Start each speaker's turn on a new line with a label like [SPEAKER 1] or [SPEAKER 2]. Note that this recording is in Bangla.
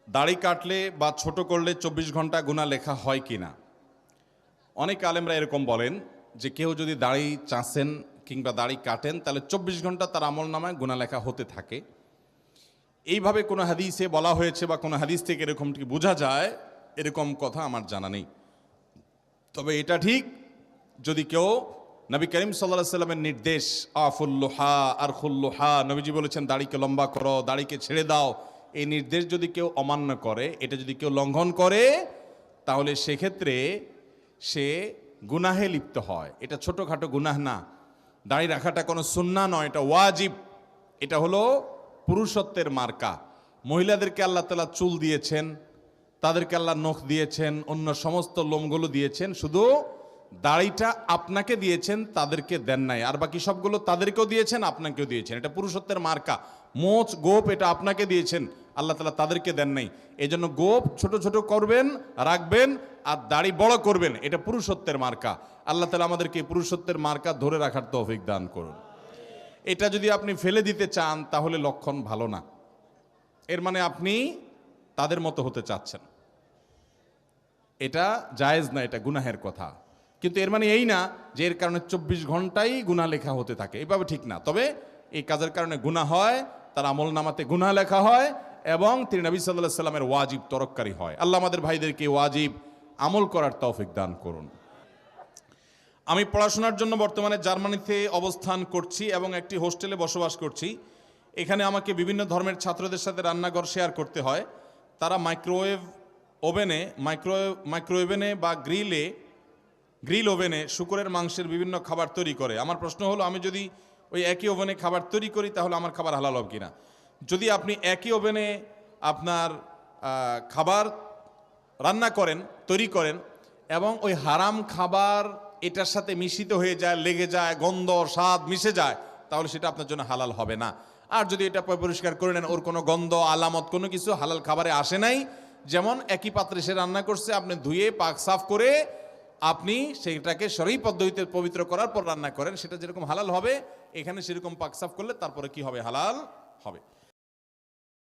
[SPEAKER 1] দাড়ি কাটলে বা ছোট করলে 24 ঘন্টা গুনাহ লেখা হয় কি না? অনেক আলেমরা এরকম বলেন যে কেউ যদি দাড়ি চাঁচেন কিংবা দাড়ি কাটেন তাহলে 24 ঘন্টা তার আমলনামায় গুনাহ লেখা হতে থাকে। এইভাবে কোনো হাদিসে বলা হয়েছে বা কোনো হাদিস থেকে এরকমটি বোঝা যায়, এরকম কথা আমার জানা নেই। তবে এটা ঠিক, যদি কেউ নবী করিম সাল্লাল্লাহু আলাইহি সাল্লামের নির্দেশ আফুল্লুহা আর খুল্লুহা, নবীজি বলেছেন দাড়িকে লম্বা করো, দাড়িকে ছেড়ে দাও, এই নির্দেশ যদি কেউ অমান্য করে, এটা যদি কেউ লঙ্ঘন করে, তাহলে সেক্ষেত্রে সে গুনাহে লিপ্ত হয়। এটা ছোটোখাটো গুনাহ না। দাড়ি রাখাটা কোনো সুন্নাহ নয়, এটা ওয়াজিব। এটা হলো পুরুষত্বের মার্কা। মহিলাদেরকে আল্লাহ তাআলা চুল দিয়েছেন, তাদেরকে আল্লাহ নখ দিয়েছেন, অন্য সমস্ত লোমগুলো দিয়েছেন, শুধু দাড়িটা আপনাকে দিয়েছেন, তাদেরকে দেন নাই। আর বাকি সবগুলো তাদেরকেও দিয়েছেন, আপনাকেও দিয়েছেন। এটা পুরুষত্বের মার্কা। মোচ গোপ এটা আপনাকে দিয়েছেন, আল্লাহ তাআলা তাদেরকে দেন নাই। এই জন্য গোপ ছোট ছোট করবেন, রাখবেন, আর দাড়ি বড় করবেন, এটা পুরুষত্বের মার্কা। আল্লাহ তাআলা আমাদেরকে পুরুষত্বের মার্কা ধরে রাখার তৌফিক দান করুন। এটা যদি আপনি ফেলে দিতে চান তাহলে লক্ষণ ভালো না। এর মানে আপনি তাদের মতো হতে চাচ্ছেন, এটা জায়েজ না, এটা গুনাহের কথা। কিন্তু এর মানে এই না যে এর কারণে 24 ঘন্টাই গুনাহ লেখা হতে থাকে, এভাবে ঠিক না। তবে এই কাজের কারণে গুনাহ হয়, তার আমল নামাতে গুনাহ লেখা হয়, এবং তিনি নবী সাল্লাল্লাহু আলাইহি সাল্লামের ওয়াজিব তরককারী হয়। আল্লাহ আমাদের ভাইদেরকে ওয়াজিব আমল করার তৌফিক দান করুন। আমি পড়াশোনার জন্য বর্তমানে জার্মানিতে অবস্থান করছি এবং একটি হোস্টেলে বসবাস করছি। এখানে আমাকে বিভিন্ন ধর্মের ছাত্রদের সাথে রান্নাঘর শেয়ার করতে হয়। তারা মাইক্রোওভেনে বা গ্রিল ওভেনে শূকরের মাংসের বিভিন্ন খাবার তৈরি করে। আমার প্রশ্ন হলো, আমি যদি ওই একই ওভেনে খাবার তৈরি করি তাহলে আমার খাবার হালাল হবে কিনা? যদি আপনি একই ওভেনে আপনার খাবার রান্না করেন, তৈরি করেন, এবং ওই হারাম খাবার এটার সাথে মিশ্রিত হয়ে যায়, লেগে যায়, গন্ধ স্বাদ মিশে যায়, তাহলে সেটা আপনার জন্য হালাল হবে না। আর যদি এটা পরিষ্কার করে নেন, ওর কোনো গন্ধ আলামত কোনো কিছু হালাল খাবারে আসে নাই, যেমন একই পাত্রে সে রান্না করছে, আপনি ধুয়ে পাক সাফ করে আপনি সেটাকে শরঈ পদ্ধতিতে পবিত্র করার পর রান্না করেন, সেটা যেরকম হালাল হবে, এখানে সেরকম পাক সাফ করলে তারপরে কি হবে? হালাল হবে।